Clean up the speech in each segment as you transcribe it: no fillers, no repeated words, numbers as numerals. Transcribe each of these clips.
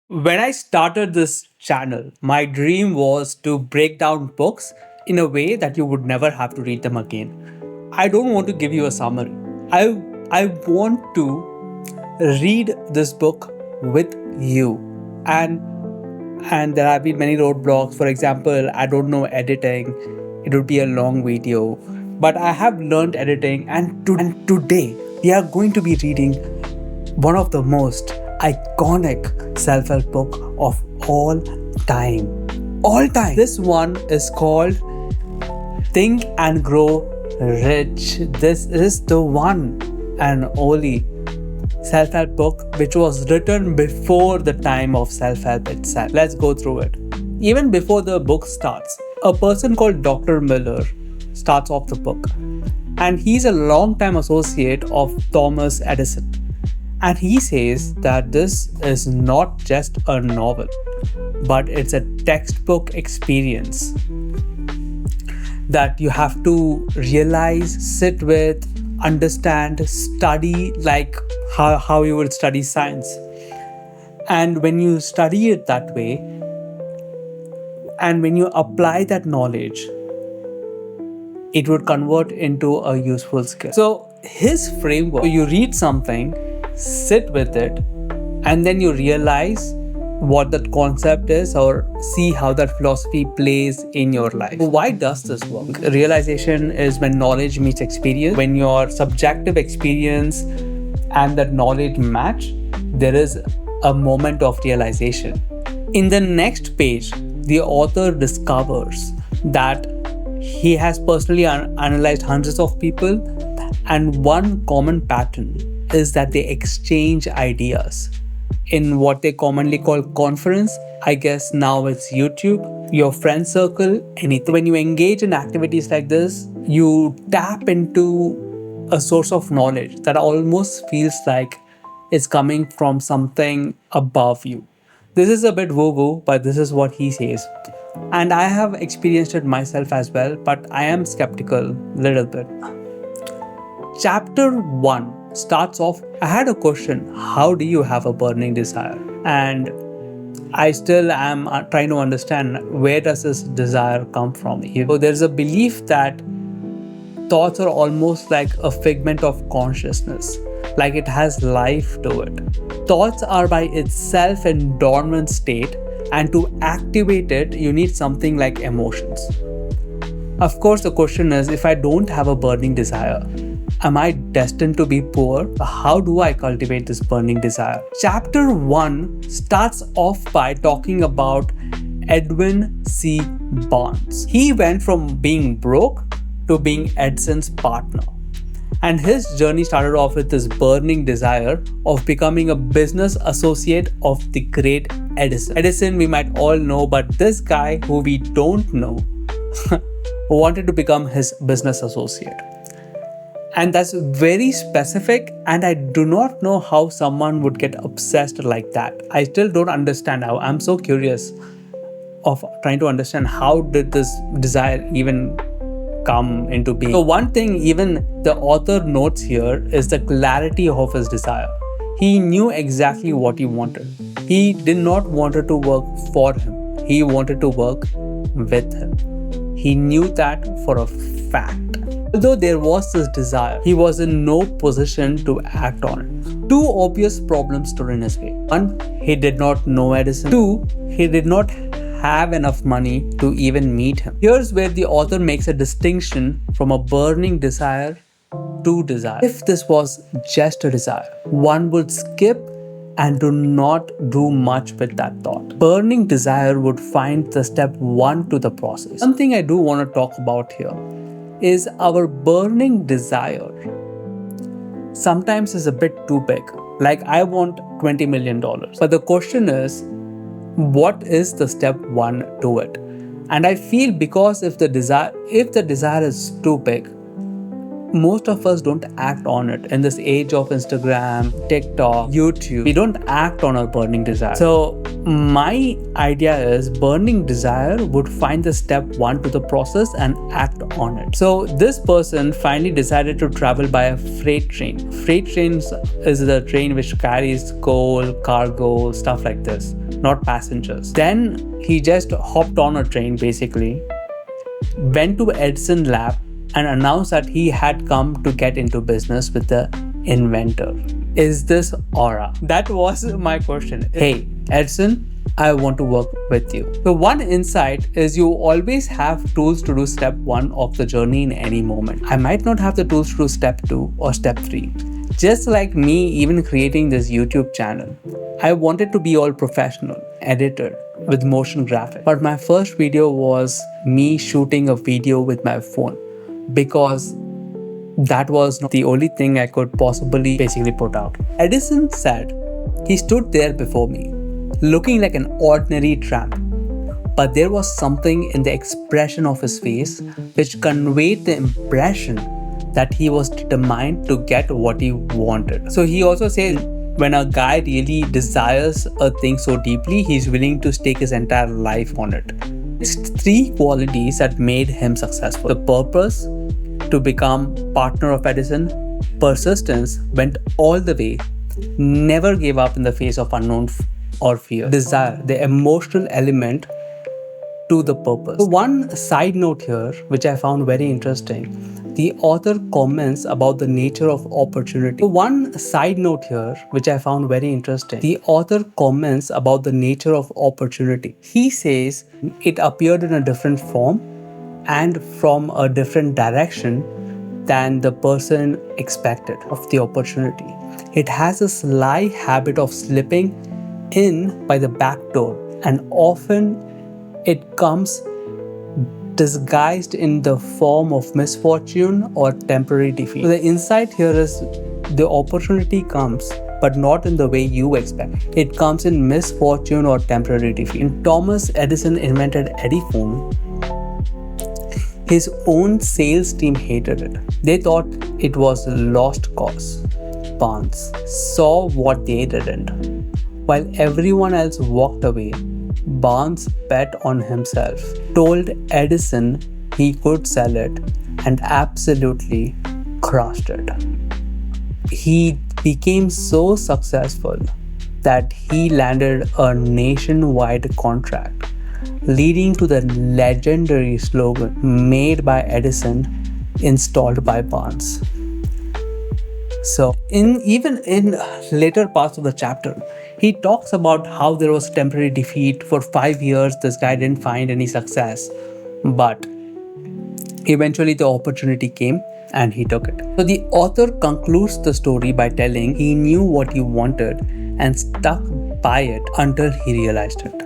When I started this channel, my dream was to break down books in a way that you would never have to read them again. I don't want to give you a summary. I want to read this book with you. And and there have been many roadblocks. For example, I don't know editing. It would be a long video. But I have learned editing and today we are going to be reading one of the most iconic self-help book of all time. All time. This one is called Think and Grow Rich. This is the one and only self-help book which was written before the time of self-help itself. Let's go through it. Even before the book starts, a person called Dr. Miller starts off the book, and he's a long-time associate of Thomas Edison. And he says that this is not just a novel, but it's a textbook experience that you have to realize, sit with, understand, study like how you would study science. And when you study it that way, and when you apply that knowledge, it would convert into a useful skill. So his framework, you read something, sit with it, and then you realize what that concept is or see how that philosophy plays in your life. Why does this work? Realization is when knowledge meets experience. When your subjective experience and that knowledge match, there is a moment of realization. In the next page, the author discovers that he has personally analyzed hundreds of people, and one common pattern is that they exchange ideas in what they commonly call conference. I guess now it's YouTube, your friend circle, anything. When you engage in activities like this, you tap into a source of knowledge that almost feels like it's coming from something above you. This is a bit woo-woo, but this is what he says. And I have experienced it myself as well, but I am skeptical a little bit. Chapter 1 starts off, I had a question, how do you have a burning desire? And I still am trying to understand, where does this desire come from? So there's a belief that thoughts are almost like a figment of consciousness, like it has life to it. Thoughts are by itself in dormant state, and to activate it, you need something like emotions. Of course, the question is, if I don't have a burning desire, am I destined to be poor? How do I cultivate this burning desire? Chapter 1 starts off by talking about Edwin C. Barnes. He went from being broke to being Edison's partner. And his journey started off with this burning desire of becoming a business associate of the great Edison. Edison we might all know, but this guy who we don't know wanted to become his business associate. And that's very specific, and I do not know how someone would get obsessed like that. I still don't understand how. I'm so curious of trying to understand how did this desire even come into being. So one thing even the author notes here is the clarity of his desire. He knew exactly what he wanted. He did not want it to work for him. He wanted to work with him. He knew that for a fact. Although there was this desire, he was in no position to act on it. Two obvious problems stood in his way. One, he did not know Edison. Two, he did not have enough money to even meet him. Here's where the author makes a distinction from a burning desire to desire. If this was just a desire, one would skip and do not do much with that thought. Burning desire would find the step 1 to the process. Something I do want to talk about here is our burning desire sometimes is a bit too big. Like, I want $20 million. But the question is, what is the step 1 to it? And I feel because if the desire is too big, most of us don't act on it. In this age of Instagram, TikTok, YouTube, we don't act on our burning desire. So my idea is burning desire would find the step 1 to the process and act on it. So this person finally decided to travel by a freight train. Freight trains is the train which carries coal, cargo, stuff like this. not passengers. Then he just hopped on a train basically, went to Edison lab and announced that he had come to get into business with the inventor. Is this aura? That was my question. Hey, Edison, I want to work with you. So one insight is you always have tools to do step 1 of the journey in any moment. I might not have the tools to do step 2 or step 3. Just like me even creating this YouTube channel, I wanted to be all professional, edited with motion graphics. But my first video was me shooting a video with my phone because that was not the only thing I could possibly basically put out. Edison said he stood there before me, looking like an ordinary tramp. But there was something in the expression of his face which conveyed the impression that he was determined to get what he wanted. So he also said when a guy really desires a thing so deeply, he's willing to stake his entire life on it. It's 3 qualities that made him successful. The purpose to become partner of Edison, persistence, went all the way, never gave up in the face of unknown or fear, desire, the emotional element to the purpose. So one side note here, which I found very interesting, the author comments about the nature of opportunity. One side note here, which I found very interesting, the author comments about the nature of opportunity. He says it appeared in a different form and from a different direction than the person expected of the opportunity. It has a sly habit of slipping in by the back door, and often it comes disguised in the form of misfortune or temporary defeat. So the insight here is the opportunity comes, but not in the way you expect. It comes in misfortune or temporary defeat. When Thomas Edison invented Ediphone, his own sales team hated it. They thought it was a lost cause. Barnes saw what they didn't. While everyone else walked away, Barnes bet on himself, told Edison he could sell it, and absolutely crushed it. He became so successful that he landed a nationwide contract, leading to the legendary slogan "Made by Edison, installed by Barnes." So even in later parts of the chapter, he talks about how there was temporary defeat. For 5 years, this guy didn't find any success, but eventually the opportunity came and he took it. So the author concludes the story by telling he knew what he wanted and stuck by it until he realized it.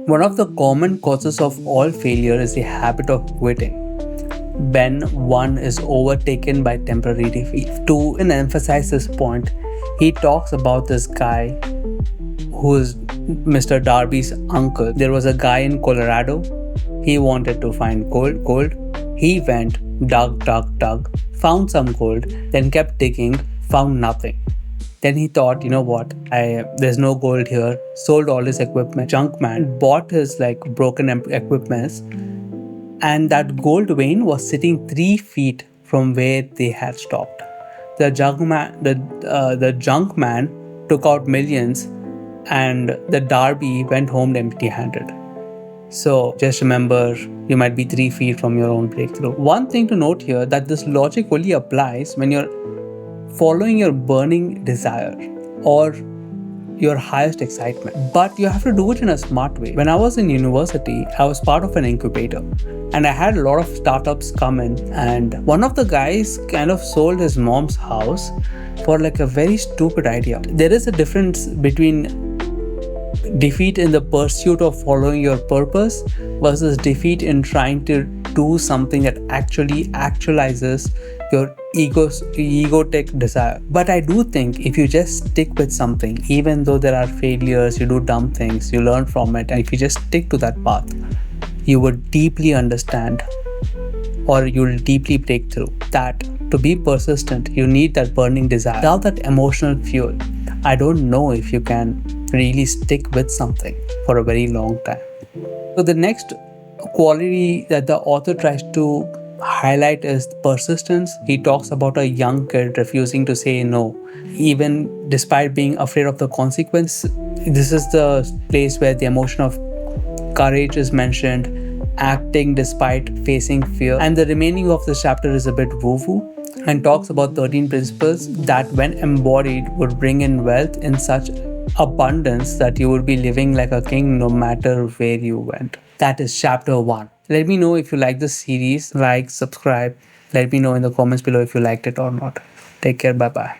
One of the common causes of all failure is the habit of quitting when one is overtaken by temporary defeat. To emphasize this point, he talks about this guy who is Mr. Darby's uncle. There was a guy in Colorado. He wanted to find gold. He went, dug, found some gold, then kept digging, found nothing. Then he thought, you know what, there's no gold here. Sold all his equipment. Junk man bought his broken equipments, and that gold vein was sitting 3 feet from where they had stopped. The junk man took out millions, and the Darby went home empty-handed. So just remember, you might be 3 feet from your own breakthrough. One thing to note here, that this logic only applies when you're following your burning desire or your highest excitement. But you have to do it in a smart way. When I was in university, I was part of an incubator and I had a lot of startups come in, and one of the guys kind of sold his mom's house for a very stupid idea. There is a difference between defeat in the pursuit of following your purpose versus defeat in trying to do something that actually actualizes your egotic desire. But I do think if you just stick with something, even though there are failures, you do dumb things, you learn from it, and if you just stick to that path, you would deeply understand, or you'll deeply break through that. To be persistent, you need that burning desire. Without that emotional fuel, I don't know if you can really stick with something for a very long time. So the next quality that the author tries to highlight is persistence. He talks about a young kid refusing to say no, even despite being afraid of the consequence. This is the place where the emotion of courage is mentioned, acting despite facing fear. And the remaining of this chapter is a bit woo-woo and talks about 13 principles that, when embodied, would bring in wealth in such abundance that you would be living like a king no matter where you went. That is chapter 1. Let me know if you like this series. Like, subscribe. Let me know in the comments below if you liked it or not. Take care. Bye bye.